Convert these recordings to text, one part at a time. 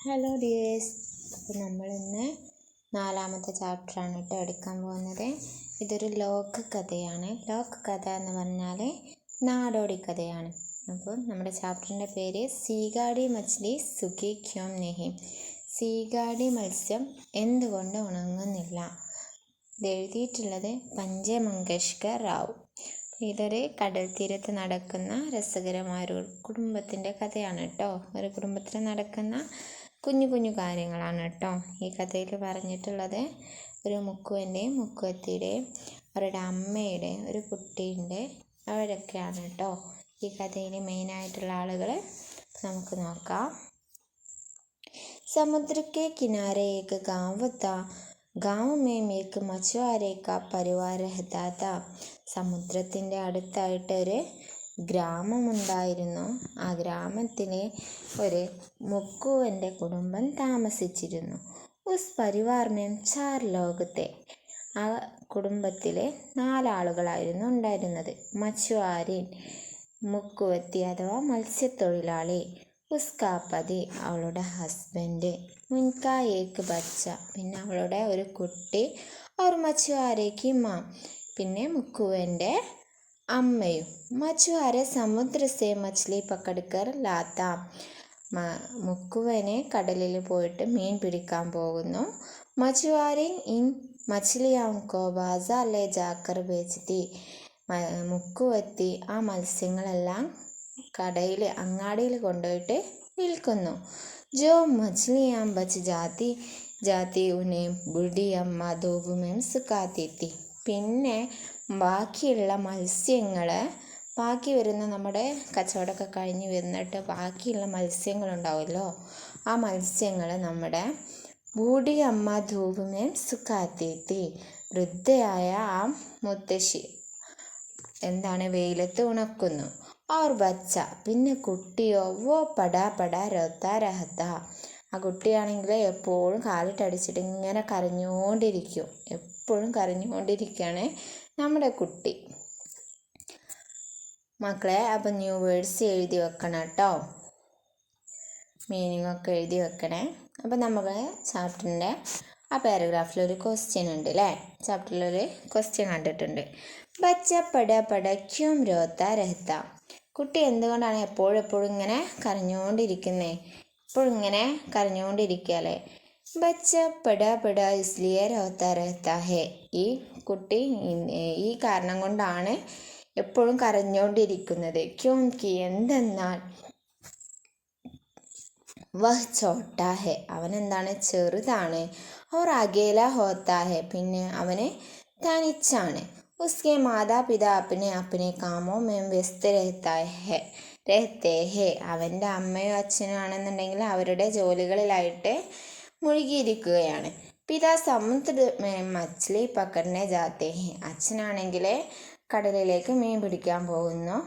Hello dears. അപ്പോൾ നമ്മളിന്ന് 4ാമത്തെ ചാപ്റ്ററാണ് കേട്ടോ എടുക്കാൻ പോകുന്നത്. ഇതൊരു ലോകകഥയാണ്. ലോകകഥ എന്ന് പറഞ്ഞാൽ നാടോടി കഥയാണ്. അപ്പോൾ നമ്മുടെ ചാപ്റ്ററിൻ്റെ പേര് സീഗാടി മച്ച്ലി സുഖി ക്യോം നെഹി. സീഗാടി മത്സ്യം എന്തുകൊണ്ട് ഉണങ്ങുന്നില്ല. ഇത് എഴുതിയിട്ടുള്ളത് പഞ്ചേ മങ്കേഷ്കർ റാവു. ഇതൊരു കടൽ തീരത്ത് നടക്കുന്ന രസകരമായ ഒരു കുടുംബത്തിൻ്റെ കഥയാണ് കേട്ടോ. ഒരു കുടുംബത്തിൽ നടക്കുന്ന കുഞ്ഞു കുഞ്ഞു കാര്യങ്ങളാണ് കേട്ടോ ഈ കഥയിൽ പറഞ്ഞിട്ടുള്ളത്. ഒരു മുക്കുവൻ്റെയും മുക്കുവത്തിയുടെയും അവരുടെ അമ്മയുടെ ഒരു കുട്ടിയുണ്ട്, അവരൊക്കെയാണ് കേട്ടോ ഈ കഥയിൽ മെയിനായിട്ടുള്ള ആളുകൾ. നമുക്ക് നോക്കാം. समुद्र के किनारे एक गांव था. गांव में एक मछुआरे का परिवार रहता था. സമുദ്രത്തിൻ്റെ അടുത്തായിട്ട് ഒരു ഗ്രാമമുണ്ടായിരുന്നു. ആ ഗ്രാമത്തിൽ ഒരു മുക്കുവൻ്റെ കുടുംബം താമസിച്ചിരുന്നു. ഉസ് പരിവാർ മേം 4 ലോകത്തെ. ആ കുടുംബത്തിൽ 4 ആളുകളായിരുന്നു ഉണ്ടായിരുന്നത്. മച്ചുവാരിൻ മുക്കുവത്തി അഥവാ മത്സ്യത്തൊഴിലാളി, ഉസ്കാ പതി അവളുടെ ഹസ്ബൻഡ്, ഉൻകാ ഏക്ക് ബച്ച പിന്നെ അവളുടെ ഒരു കുട്ടി, അവർ മച്ചുവാരേക്ക് മാം പിന്നെ മുക്കുവൻ്റെ അമ്മയും. മച്ചുവാരെ സമുദ്ര സേ മച്ഛലി പക്കടുക്കർ ലാത്ത. മുക്കുവനെ കടലിൽ പോയിട്ട് മീൻ പിടിക്കാൻ പോകുന്നു. മച്ചുവാരിൻ ഇൻ മച്ഛലിയാങ്കോ ബാസാറിലെ ജാക്കർ ബേച്ചിത്തി. മുക്കുവത്തി ആ മത്സ്യങ്ങളെല്ലാം കടയിൽ അങ്ങാടിയിൽ കൊണ്ടുപോയിട്ട് വിൽക്കുന്നു. ജോ മച്ഛലിയാം ബച്ച് ജാതി ജാതി ഉനെ ബുഡി അമ്മ ധൂപുമേം സുഖാത്തിത്തി. പിന്നെ ബാക്കിയുള്ള മത്സ്യങ്ങൾ, ബാക്കി വരുന്ന നമ്മുടെ കച്ചവടമൊക്കെ കഴിഞ്ഞ് വന്നിട്ട് ബാക്കിയുള്ള മത്സ്യങ്ങളുണ്ടാവുമല്ലോ, ആ മത്സ്യങ്ങൾ നമ്മുടെ ബൂഡി അമ്മ ധൂപുമേം സുഖാത്തിത്തി വൃദ്ധയായ ആ മുത്തശ്ശി വെയിലത്ത് ഉണക്കുന്നു. और ബച്ച പിന്നെ കുട്ടിയോ വോ പടാ പടാ രോത്താ രഹത്ത. ആ കുട്ടിയാണെങ്കിൽ എപ്പോഴും കാലിട്ടടിച്ചിട്ട് ഇങ്ങനെ കരഞ്ഞുകൊണ്ടിരിക്കും. എപ്പോഴും കരഞ്ഞുകൊണ്ടിരിക്കുകയാണ് നമ്മുടെ കുട്ടി. മക്കളെ, അപ്പം ന്യൂ വേർഡ്സ് എഴുതി വെക്കണം കേട്ടോ, മീനിങ് ഒക്കെ എഴുതി വെക്കണേ. അപ്പം നമുക്ക് ചാപ്റ്ററിൻ്റെ ആ പാരഗ്രാഫിലൊരു ക്വസ്റ്റ്യൻ ഉണ്ട് അല്ലേ. ചാപ്റ്ററിലൊരു ക്വസ്റ്റ്യൻ കണ്ടിട്ടുണ്ട്. ബച്ച പട പട ക്യോം രോത്താ രഹത്ത. കുട്ടി എന്തുകൊണ്ടാണ് എപ്പോഴും ഇങ്ങനെ കരഞ്ഞുകൊണ്ടിരിക്കുന്നത്? എപ്പോഴും ഇങ്ങനെ കരഞ്ഞുകൊണ്ടിരിക്കുകയല്ലേ. ബച്ച പട പട ഇസ്ലിയെ രോത്താ രഹത്ത ഹേ. ഈ കുട്ടി ഈ കാരണം കൊണ്ടാണ് എപ്പോഴും കരഞ്ഞുകൊണ്ടിരിക്കുന്നത്. ക്യോംകി എന്തെന്നാൽ വഹ് ചോട്ടാ ഹേ അവനെന്താണ് ചെറുതാണ്. ഓർ അകേല ഹോത്താ ഹേ പിന്നെ അവന് തനിച്ചാണ്. उसके माता पिता अपने अपने कामों में व्यस्त रहते हैं. അവൻ്റെ അമ്മയും അച്ഛനും ആണെന്നുണ്ടെങ്കിൽ അവരുടെ ജോലികളിലായിട്ട് മുഴുകിയിരിക്കുകയാണ്. പിതാ സമുദ്ര മച്ഛലി പക്കടനെ ജാത്തെ ഹെ. അച്ഛനാണെങ്കിൽ കടലിലേക്ക് മീൻ പിടിക്കാൻ പോകുന്നു.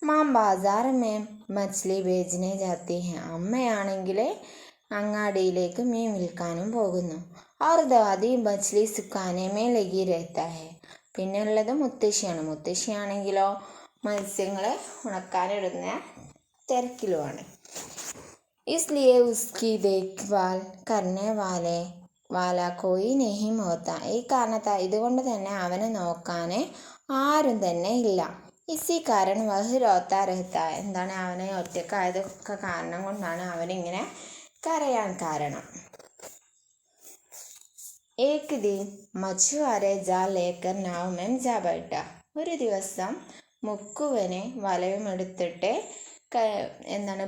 മാം ബാസാർ മേം മച്ഛലി ബേജനെ ജാത്തി ഹെ. അമ്മയാണെങ്കിൽ അങ്ങാടിയിലേക്ക് മീൻ വിൽക്കാനും പോകുന്നു. और दादी मछली सुखाने में लगी रहता है. പിന്നെ ഉള്ളത് മുത്തശ്ശിയാണ്. മുത്തശ്ശിയാണെങ്കിലോ മത്സ്യങ്ങളെ ഉണക്കാനിടുന്ന തിരക്കിലുമാണ്. इसलिए उसकी देखभाल करने वाला कोई नहीं होता. ഈ കാരണത്താൽ ഇതുകൊണ്ട് തന്നെ അവനെ നോക്കാൻ ആരും തന്നെ ഇല്ല. ഇസി കാരണം വഹ് രോത്താ രഹത്ത. അവനെ ഒറ്റക്കായതൊക്കെ കാരണം കൊണ്ടാണ് അവനിങ്ങനെ കരയാൻ കാരണം. ഏക് ദിൻ മച്ചുവാരെ ജാൽ ലേക്കർ നാവ് മേം ജാ ബൈഠ. ഒരു ദിവസം മുക്കുവനെ വലയും എടുത്തിട്ട്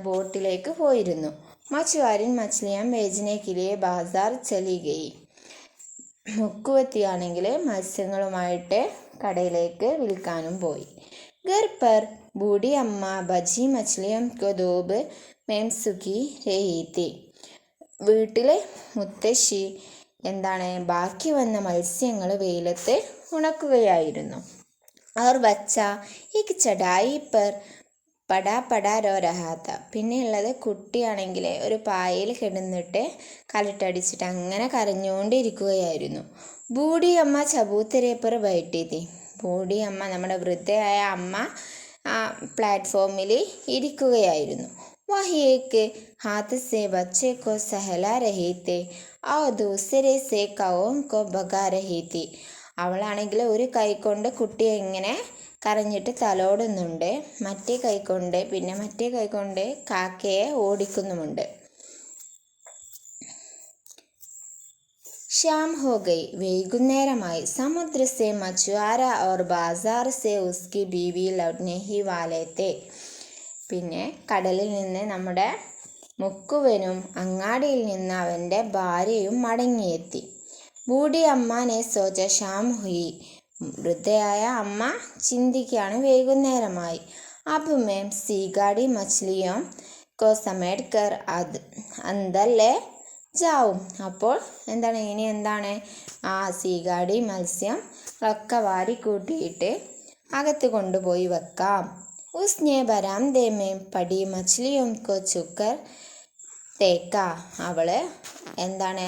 ബോട്ടിലേക്ക് പോയിരുന്നു. മച്ചുവാരിൻ മച്ഛലിയാം ബേജനെ കിലിയെ ബാസാർ ചലി ഗയി. മുക്കുവത്തിയാണെങ്കിൽ മത്സ്യങ്ങളുമായിട്ട് കടയിലേക്ക് വിൽക്കാനും പോയി. ഘർ പർ ബൂഢി അമ്മ ബജി മച്ഛലിയം കോ ധൂപ് മേം സുഖി രഹി തി. വീട്ടിലെ മുത്തശ്ശി ബാക്കി വന്ന മത്സ്യങ്ങൾ വെയിലത്ത് ഉണക്കുകയായിരുന്നു. അവർ ബച്ച एक ചടായി പർ പടാ പടാ രോ രഹാത്ത. പിന്നെയുള്ളത് കുട്ടിയാണെങ്കിൽ ഒരു പായയിൽ കിടന്നിട്ട് കാലിട്ടടിച്ചിട്ട് അങ്ങനെ കരഞ്ഞുകൊണ്ടിരിക്കുകയായിരുന്നു. ബൂഢി അമ്മ ചബൂത്തരെ പർ ബൈഠി. ബൂഢി അമ്മ നമ്മുടെ വൃദ്ധയായ അമ്മ ആ പ്ലാറ്റ്ഫോമിൽ ഇരിക്കുകയായിരുന്നു. वह एक हाथ से बच्चे को सहला रही थी और दूसरे से कौओं को भगा रही थी. അവളാണെങ്കിൽ ഒരു കൈ കൊണ്ട് കുട്ടിയെ ഇങ്ങനെ കരഞ്ഞിട്ട് തലോടുന്നുണ്ട്, മറ്റേ കൈ കൊണ്ട് കാക്കയെ ഓടിക്കുന്നുമുണ്ട്. शाम हो गई. वैगुन्नेरമായി. समुद्र से मछुआरा और बाजार से उसकी बीवी लौटने ही वाले थे. പിന്നെ കടലിൽ നിന്ന് നമ്മുടെ മുക്കുവനും അങ്ങാടിയിൽ നിന്ന് അവൻ്റെ ഭാര്യയും മടങ്ങിയെത്തി. ബൂഢി അമ്മാനെ സോച്ച ഷാം ഹുയി. വൃദ്ധയായ അമ്മ ചിന്തിക്കുകയാണ്, വൈകുന്നേരമായി. അബ് മേം സീഗാടി മച്ഛലിയും കോ സമേട് കർ അന്തല്ലേ ജാവും. അപ്പോൾ ഇനി എന്താണ് ആ സീഗാടി മത്സ്യം ഒക്കെ വാരി കൂട്ടിയിട്ട് അകത്ത് കൊണ്ടുപോയി വെക്കാം. ഉസ്നെ ബരാംദേ മേം പടി മച്ഛലിയും കോ ചുക്കർ തേക്ക. അവള്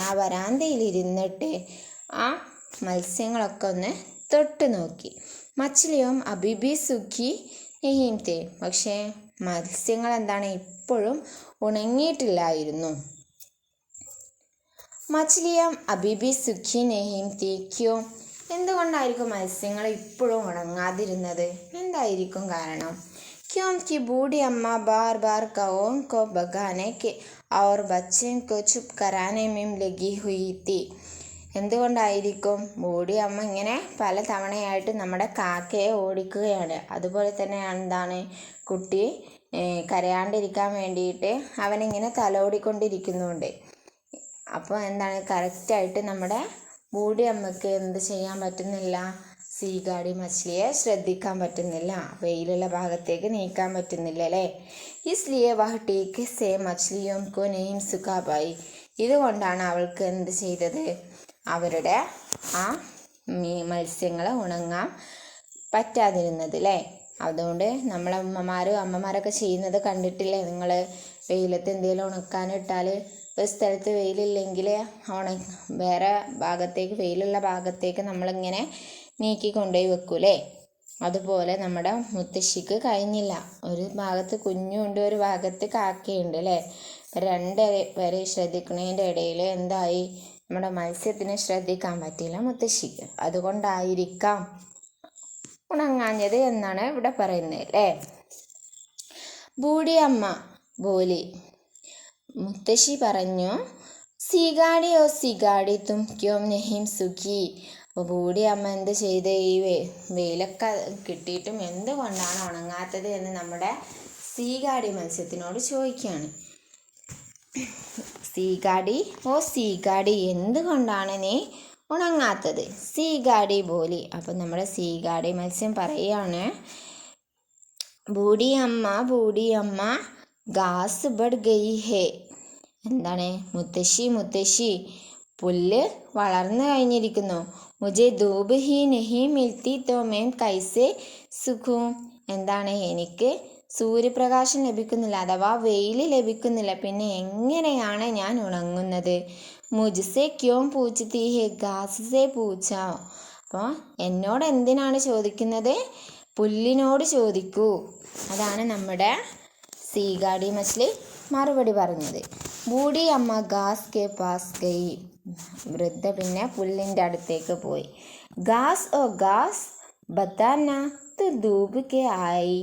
ആ വരാന്തയിൽ ഇരുന്നിട്ട് ആ മത്സ്യങ്ങളൊക്കെ ഒന്ന് തൊട്ട് നോക്കി. മച്ഛലിയും അബിബി സുഖി നെയ്യും തേ. പക്ഷേ മത്സ്യങ്ങൾ ഇപ്പോഴും ഉണങ്ങിയിട്ടില്ലായിരുന്നു. മച്ഛലിയും അബിബി സുഖി നെയ്യും തേക്കോ. എന്തുകൊണ്ടായിരിക്കും മത്സ്യങ്ങൾ ഇപ്പോഴും ഉണങ്ങാതിരുന്നത്? എന്തായിരിക്കും കാരണം? क्योंकि बूढ़ी अम्मा बार बार कौओं को भगाने के और बच्चों को चुप कराने में लगी हुई थी. എന്തുകൊണ്ടായിരിക്കും? ബൂഢി അമ്മ ഇങ്ങനെ പല തവണയായിട്ട് നമ്മുടെ കാക്കയെ ഓടിക്കുകയാണ്. അതുപോലെ തന്നെ കുട്ടി കരയാണ്ടിരിക്കാൻ വേണ്ടിയിട്ട് അവനിങ്ങനെ തലോടിക്കൊണ്ടിരിക്കുന്നുണ്ട്. അപ്പോൾ കറക്റ്റായിട്ട് നമ്മുടെ ബൂഢി അമ്മയ്ക്ക് എന്ത് ചെയ്യാൻ പറ്റുന്നില്ല? സീഗാടി മച്ഛലിയെ ശ്രദ്ധിക്കാൻ പറ്റുന്നില്ല, വെയിലുള്ള ഭാഗത്തേക്ക് നീക്കാൻ പറ്റുന്നില്ല അല്ലേ? ഇസ്ലിയെ വഹ് ടീക്ക് സേ മച്ഛലിയും കോ നെയ്യും സുഖാബായി. ഇതുകൊണ്ടാണ് അവൾക്ക് എന്ത് ചെയ്തത്? അവരുടെ ആ മത്സ്യങ്ങൾ ഉണങ്ങാൻ പറ്റാതിരുന്നത് അല്ലേ? അതുകൊണ്ട് നമ്മളെ അമ്മമാരൊക്കെ ചെയ്യുന്നത് കണ്ടിട്ടില്ലേ നിങ്ങൾ? വെയിലത്ത് എന്തെങ്കിലും ഉണക്കാനിട്ടാൽ ഒരു സ്ഥലത്ത് വെയിലില്ലെങ്കിൽ വേറെ ഭാഗത്തേക്ക്, വെയിലുള്ള ഭാഗത്തേക്ക് നമ്മളിങ്ങനെ നീക്കി കൊണ്ടുപോയി വെക്കൂലേ? അതുപോലെ നമ്മുടെ മുത്തശ്ശിക്ക് കഴിഞ്ഞില്ല. ഒരു ഭാഗത്ത് കുഞ്ഞുണ്ട്, ഒരു ഭാഗത്ത് കാക്കയുണ്ട് അല്ലേ? രണ്ട് പേരെ ശ്രദ്ധിക്കുന്നതിൻ്റെ ഇടയിൽ നമ്മുടെ മത്സ്യത്തിനെ ശ്രദ്ധിക്കാൻ പറ്റില്ല മുത്തശ്ശിക്ക്. അതുകൊണ്ടായിരിക്കാം ഉണങ്ങാഞ്ഞത് എന്നാണ് ഇവിടെ പറയുന്നത് അല്ലേ? ബൂഢി അമ്മ ബോലി. മുത്തശ്ശി പറഞ്ഞു, സീഗാടി ഓ സീഗാടി തും ക്യോം നെഹിം സുഖി. അപ്പോൾ ബൂഢി അമ്മ എന്ത് ചെയ്ത് ഈ വെയിലൊക്കെ കിട്ടിയിട്ടും എന്തുകൊണ്ടാണ് ഉണങ്ങാത്തത് എന്ന് നമ്മുടെ സീഗാടി മത്സ്യത്തിനോട് ചോദിക്കുകയാണ്. സീഗാടി ഓ സീഗാടി, എന്തുകൊണ്ടാണ് നീ ഉണങ്ങാത്തത്? സീഗാടി ബോലി. അപ്പം നമ്മുടെ സീഗാടി മത്സ്യം പറയുകയാണ്, ബൂഢി അമ്മ ഗാസ് ബഡ് ഗയി ഹേ. മുത്തശ്ശി പുല്ല് വളർന്നു കഴിഞ്ഞിരിക്കുന്നു. മുझे धूप ही नहीं मिलती तो मैं कैसे सूखूं. എനിക്ക് സൂര്യപ്രകാശം ലഭിക്കുന്നില്ല, അഥവാ വെയിൽ ലഭിക്കുന്നില്ല, പിന്നെ എങ്ങനെയാണ് ഞാൻ ഉണങ്ങുന്നത്? മുझसे क्यों पूछती है घास से पूछो. അപ്പോൾ എന്നോട് എന്തിനാണ് ചോദിക്കുന്നത്? പുല്ലിനോട് ചോദിക്കൂ. അതാണ് നമ്മുടെ സീഗാടി മച്ഛലി മറുപടി പറഞ്ഞത്. ബൂഢി അമ്മ ഗാസ് കെ പാസ് ഗയി. വൃദ്ധ പിന്നെ പുല്ലിൻ്റെ അടുത്തേക്ക് പോയി. ഗാസ് ഓ ഗാസ് ബത്താന തു ധൂപ് കെ ആയി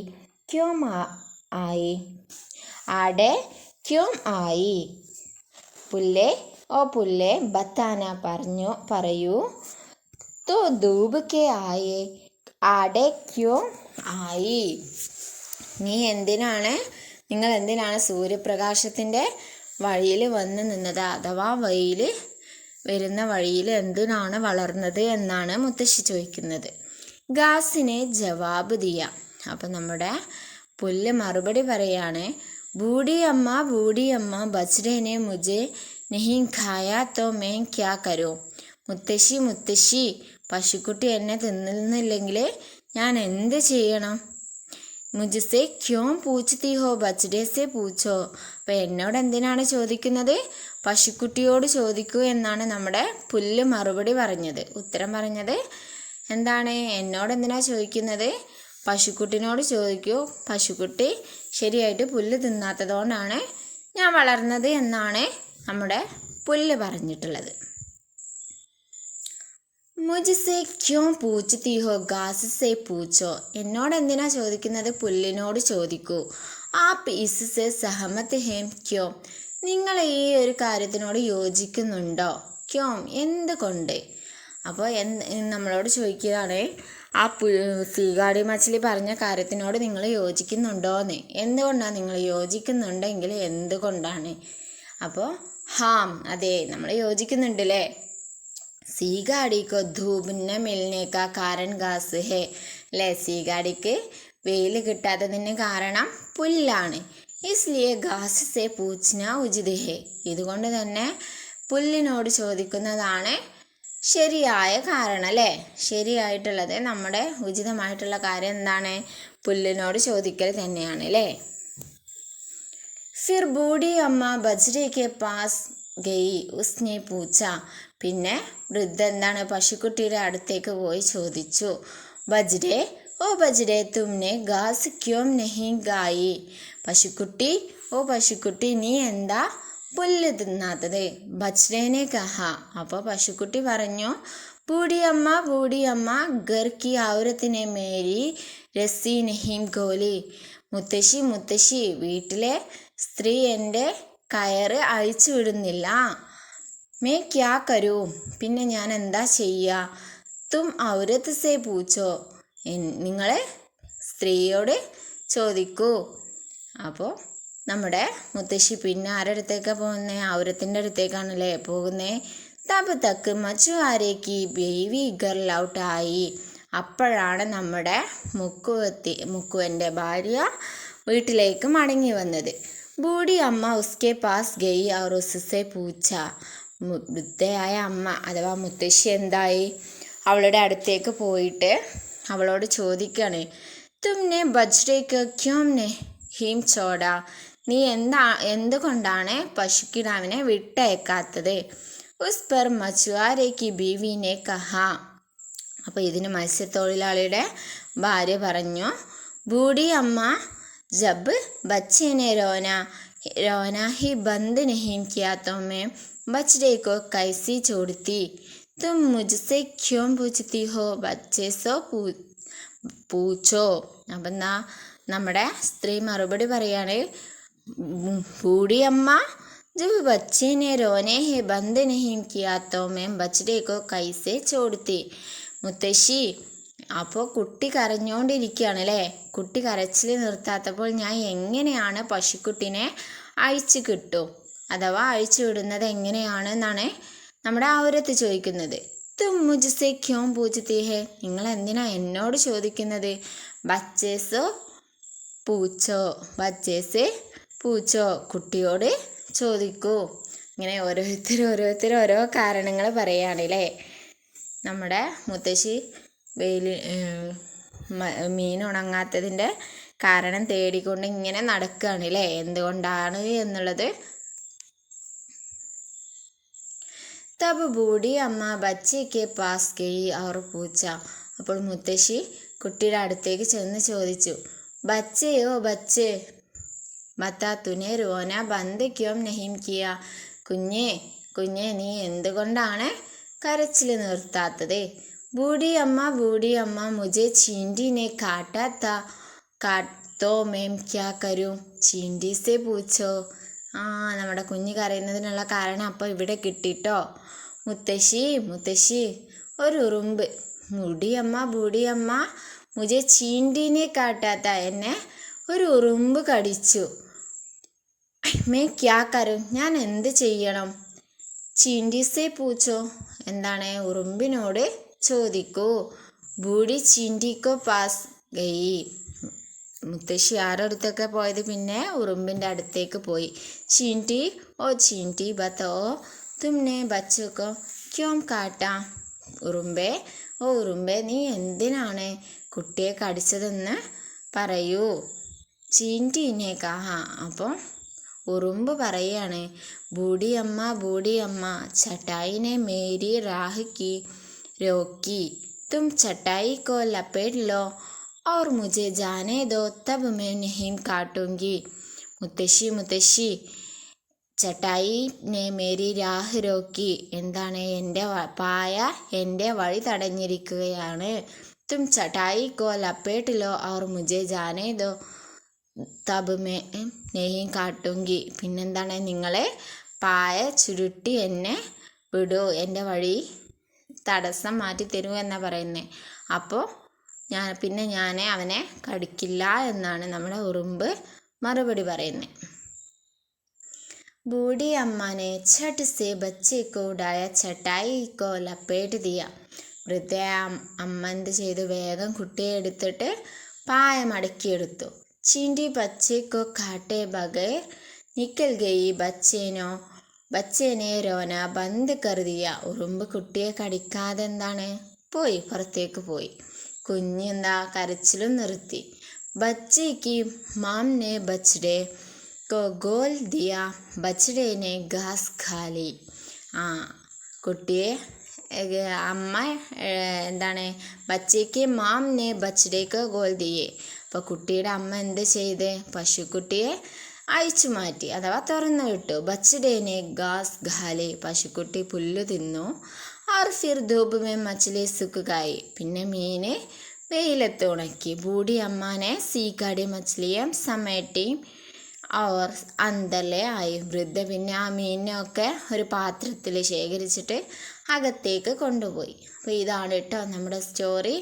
ക്യോം ആയി ആടെ ക്യോം ആയി. പുല്ലേ ഓ പുല്ലേ ബത്താന പറയൂ. തു ധൂപ് കെ ആയി ആടെ ക്യോം ആയി. നിങ്ങൾ എന്തിനാണ് സൂര്യപ്രകാശത്തിൻ്റെ വഴിയിൽ വന്ന് നിന്നത്, അഥവാ വെയിൽ വരുന്ന വഴിയിൽ എന്തിനാണ് വളർന്നത് എന്നാണ് മുത്തശ്ശി ചോദിക്കുന്നത്. ഗാസിനെ ജവാബ് ദിയ. അപ്പം നമ്മുടെ പുല്ല് മറുപടി പറയാണ്, ബൂഢി അമ്മ ബച്രേനെ മുझे नहीं खाया तो मैं क्या करूं. മുത്തശ്ശി പശുക്കുട്ടി എന്നെ തിന്നുന്നില്ലെങ്കിൽ ഞാൻ എന്ത് ചെയ്യണം? മുझसे क्यों पूछती हो बछड़े से पूछो. അപ്പം എന്നോട് എന്തിനാണ് ചോദിക്കുന്നത്? പശുക്കുട്ടിയോട് ചോദിക്കൂ എന്നാണ് നമ്മുടെ പുല്ല് മറുപടി പറഞ്ഞത്. ഉത്തരം പറഞ്ഞത് എന്നോട് എന്തിനാ ചോദിക്കുന്നത്? പശുക്കുട്ടിനോട് ചോദിക്കൂ, പശുക്കുട്ടി ശരിയായിട്ട് പുല്ല് തിന്നാത്തതുകൊണ്ടാണ് ഞാൻ വളർന്നത് എന്നാണ് നമ്മുടെ പുല്ല് പറഞ്ഞിട്ടുള്ളത്. മുജ്സെ ക്യോം പൂച്ച്തി ഹോ ഘാസ് സെ പൂച്ചോ. എന്നോട് എന്തിനാ ചോദിക്കുന്നത്? പുല്ലിനോട് ചോദിക്കൂ. ആപ് ഇസ്സെ സഹമത് ഹേം ക്യോം. നിങ്ങൾ ഈ ഒരു കാര്യത്തിനോട് യോജിക്കുന്നുണ്ടോ? ക്യോം എന്തുകൊണ്ട്? അപ്പോൾ നമ്മളോട് ചോദിക്കുകയാണ് ആ സീഗാടി മച്ചിലി പറഞ്ഞ കാര്യത്തിനോട് നിങ്ങൾ യോജിക്കുന്നുണ്ടോയെന്ന്. എന്തുകൊണ്ടാണ് നിങ്ങൾ യോജിക്കുന്നുണ്ടെങ്കിൽ എന്തുകൊണ്ടാണ്? അപ്പോൾ ഹാം, അതെ, നമ്മൾ യോജിക്കുന്നുണ്ടല്ലേ. സീഗാടിക്ക് ധൂപ് ന മിൽനെ കാ കാരൺ ഘാസ് ഹേ. അല്ലേ, സീഗാടിക്ക് വെയിൽ കിട്ടാത്തതിന് കാരണം പുല്ലാണ്. ഇസ്ലിയെ ഘാസ് സെ പൂച്ച്ന ഉചിത് ഹേ. ഇതുകൊണ്ട് തന്നെ പുല്ലിനോട് ചോദിക്കുന്നതാണ് ശരിയായ കാരണം, അല്ലേ. ശരിയായിട്ടുള്ളത്, നമ്മുടെ ഉചിതമായിട്ടുള്ള കാര്യം എന്താണ്? പുല്ലിനോട് ചോദിക്കൽ തന്നെയാണ്, അല്ലേ. ഫിർ ബൂഢി അമ്മ ബജ്രെ കെ പാസ് ഗയി ഉസ്നെ പൂച്ച. പിന്നെ വൃദ്ധ എന്താണ്, പശുക്കുട്ടിയുടെ അടുത്തേക്ക് പോയി ചോദിച്ചു. ബജ്രെ, ഓ ബജ്രെ, തുമ്നെ ഘാസ് ക്യോം നഹി ഗായി. പശുക്കുട്ടി, ഓ പശുക്കുട്ടി, നീ എന്താ പുല്ല് തിന്നാത്തത്? ബജ്രേനെ കഹ. അപ്പോൾ പശുക്കുട്ടി പറഞ്ഞു, ബൂഢിയമ്മ ബൂഢിയമ്മ ഗർ കി ഔരത്തിനെ മേരി രസ്സി നഹീം ഗോലി. മുത്തശ്ശി മുത്തശ്ശി, വീട്ടിലെ സ്ത്രീ എൻ്റെ കയറ് അഴിച്ചു വിടുന്നില്ല. മേ ക്യാ കരൂ, പിന്നെ ഞാൻ എന്താ ചെയ്യുക? തും ഔരത്ത് സേ പൂച്ചോ, നിങ്ങൾ സ്ത്രീയോട് ചോദിക്കൂ. അപ്പോൾ നമ്മുടെ മുത്തശ്ശി പിന്നെ ആരുടെ അടുത്തേക്കാണ് പോകുന്നത്? ഔരത്തിൻ്റെ അടുത്തേക്കാണല്ലേ പോകുന്നത്. തബ് തക്ക് മച്ചുവാരേക്ക് ബേവി ഗർ ലൗട്ടായി. അപ്പോഴാണ് നമ്മുടെ മുക്കുവൻ്റെ ഭാര്യ വീട്ടിലേക്ക് മടങ്ങി വന്നത്. ബൂഢി അമ്മ ഉസ്കെ പാസ് ഗയി ഔർ ഉസ്സെ പൂച്ച. വൃദ്ധയായ അമ്മ അഥവാ മുത്തശ്ശി എന്തായി? അവളുടെ അടുത്തേക്ക് പോയിട്ട് അവളോട് ചോദിക്കുകയാണ്, തുമ്നെ ബജ്രേക്ക് ക്യോം നഹീം ചോട. നീ എന്തുകൊണ്ടാണ് പശുക്കിടാവിനെ വിട്ടയക്കാത്തത്? ഉസ് പർ മച്ചുവാരേക്ക് ബീവിനെ കഹ. അപ്പോൾ ഇതിന് മത്സ്യത്തൊഴിലാളിയുടെ ഭാര്യ പറഞ്ഞു, ബൂഢി അമ്മ ജബ് ബച്ചേനെ रोना ही बंद नहीं किया तो मैं बछड़े को कैसी छोड़ती? तुम मुझसे क्यों पूछती हो? बच्चे सो പൂച്ചോ. അപ്പം നമ്മുടെ സ്ത്രീ മറുപടി പറയാണ്, ബൂഢിയമ്മ ജബ് ബച്ചേനെ രോനെ ഹെ ബന്ദ് നഹീം കിയാ തോ मैं बछड़े को कैसे छोड़ती? മുത്തശ്ശി, അപ്പോൾ കുട്ടി കരഞ്ഞുകൊണ്ടിരിക്കുകയാണ്, അല്ലേ. കുട്ടി കരച്ചിൽ നിർത്താത്തപ്പോൾ ഞാൻ എങ്ങനെയാണ് പശുക്കുട്ടിനെ അഴിച്ചു കിട്ടും, അഥവാ അഴിച്ചു വിടുന്നത് എങ്ങനെയാണെന്നാണ് നമ്മുടെ ഔരത്ത് ചോദിക്കുന്നത്. തും മുജ്സെ ക്യോം പൂച്ച്തി ഹേ. നിങ്ങൾ എന്തിനാ എന്നോട് ചോദിക്കുന്നത്? ബച്ചേസോ പൂച്ചോ, ബച്ചേസെ പൂച്ചോ, കുട്ടിയോട് ചോദിക്കൂ. ഇങ്ങനെ ഓരോരുത്തർ ഓരോ കാരണങ്ങൾ പറയുകയാണല്ലേ. നമ്മുടെ മുത്തശ്ശി മീൻ ഉണങ്ങാത്തതിൻ്റെ കാരണം തേടിക്കൊണ്ട് ഇങ്ങനെ നടക്കുകയാണ്, അല്ലേ. എന്തുകൊണ്ടാണ് എന്നുള്ളത്. തബ് ബൂഢി അമ്മ ബച്ചയ്ക്ക് പാസ് ഗയി ഔർ പൂച്ച. അപ്പോൾ മുത്തശ്ശി കുട്ടിയുടെ അടുത്തേക്ക് ചെന്ന് ചോദിച്ചു, ബച്ചയോ ബച്ചേ ബത്താ തുനെ രോന ബന്ദ് ക്യോം നഹീം കിയ. കുഞ്ഞേ നീ എന്തുകൊണ്ടാണ് കരച്ചിൽ നിർത്താത്തത്? ബൂഢി അമ്മ മുझे ചീണ്ടി ने काटा था तो मैं क्या करूं? ചീണ്ടി സെ പൂച്ചോ. നമ്മുടെ കുഞ്ഞ് കരയുന്നതിനുള്ള കാരണം അപ്പോൾ ഇവിടെ കിട്ടിട്ടോ. മുത്തശ്ശി ഒരു ഉറുമ്പ്, ബൂഢിയമ്മ മുझे ചീണ്ടിനെ കാട്ടാത്ത, എന്നെ ഒരു ഉറുമ്പ് കടിച്ചു. മേ ക്യാ കരും, ഞാൻ എന്ത് ചെയ്യണം? ചീണ്ടി സെ പൂച്ചോ, എന്താണ്? ഉറുമ്പിനോട് ചോദിക്കൂ. ബൂഢി ചീണ്ടിക്കോ പാസ് ഗയി. മുത്തശ്ശി ആരുടെ അടുത്തൊക്കെ പോയത്? പിന്നെ ഉറുമ്പിൻ്റെ അടുത്തേക്ക് പോയി. ചീണ്ടി ബത്തോ തുമ്നെ ബച്ചോക്കോ ക്യോം കാട്ടാ. ഉറുമ്പേ നീ എന്തിനാണ് കുട്ടിയെ കടിച്ചതെന്ന് പറയൂ. ചീണ്ടിനെ കാഹ. അപ്പോൾ ഉറുമ്പ് പറയാണ്, ബൂഢിയമ്മ ചട്ടായിനെ മേരി രാഹ് കി रोकी, तुम चटाई को लपेट लो और मुझे जाने दो तब मैं नहीं काटूंगी. മുത്തശ്ശി ചട്ടായി നെ മേരി രാഹ് രോക്കി. എന്താണ്? എൻ്റെ പായ എൻ്റെ വഴി തടഞ്ഞിരിക്കുകയാണ്. തും ചട്ടായി കോ ലപ്പേട്ട് ലോ और मुझे जाने दो തബ് മേ നെയ്യും കാട്ടുങ്കി. പിന്നെന്താണ്? നിങ്ങളെ പായ ചുരുട്ടി എന്നെ വിടൂ, എൻ്റെ വഴി തടസ്സം മാറ്റി തരൂ എന്നാണ് പറയുന്നത്. അപ്പോൾ ഞാൻ അവനെ കടിക്കില്ല എന്നാണ് നമ്മുടെ ഉറുമ്പ് മറുപടി പറയുന്നത്. ബൂഢി അമ്മാനെ ഛട്ട് സെ ബച്ചെ കോ ഉടായ ചട്ടായി കോ ലപ്പേട്ട് ദിയ. വൃദ്ധ അമ്മ എന്ത് ചെയ്തു? വേഗം കുട്ടിയെ എടുത്തിട്ട് പായ മടക്കിയെടുത്തു. ചീണ്ടി ബച്ചെ കോ കാട്ടെ ബഗൈർ നിക്കൽ ഗയി. ബച്ചേനെ രോന ബന്ദ് കർ ദിയ. ഉറുമ്പ് കുട്ടിയെ കടിക്കാതെ എന്താണ്? പോയി, പുറത്തേക്ക് പോയി. കുഞ്ഞ് എന്താ? കരച്ചിലും നിർത്തി. ബച്ചയ്ക്ക് മാം നെ ബച്ടെ കോ ഗോൽ ദിയ. ബച്ടെ നെ ഘാസ് ഖാലി. കുട്ടിയെ അമ്മ എന്താണ്? ബച്ചയ്ക്ക് മാം നെ ബച്ടേക്ക് ഗോൽ ദിയെ. അപ്പോൾ കുട്ടിയുടെ അമ്മ എന്ത് ചെയ്ത്? പശുക്കുട്ടിയെ അയച്ചു മാറ്റി, അഥവാ തുറന്നു വിട്ടു. ബച്ടേനെ ഘാസ് ഖാലി. പശുക്കുട്ടി പുല്ല് തിന്നു. और फिर धूप में मछली सूख गई. പിന്നെ മീന് വെയിലത്ത് ഉണക്കി. ബൂഢി അമ്മാനെ സീക്കാടി മछलियां സमेटी और अंदर ले आई. വൃദ്ധ പിന്നെ ആ മീനിനെയൊക്കെ ഒരു പാത്രത്തിൽ ശേഖരിച്ചിട്ട് അകത്തേക്ക് കൊണ്ടുപോയി. അപ്പോൾ ഇതാണ് കേട്ടോ നമ്മുടെ സ്റ്റോറി.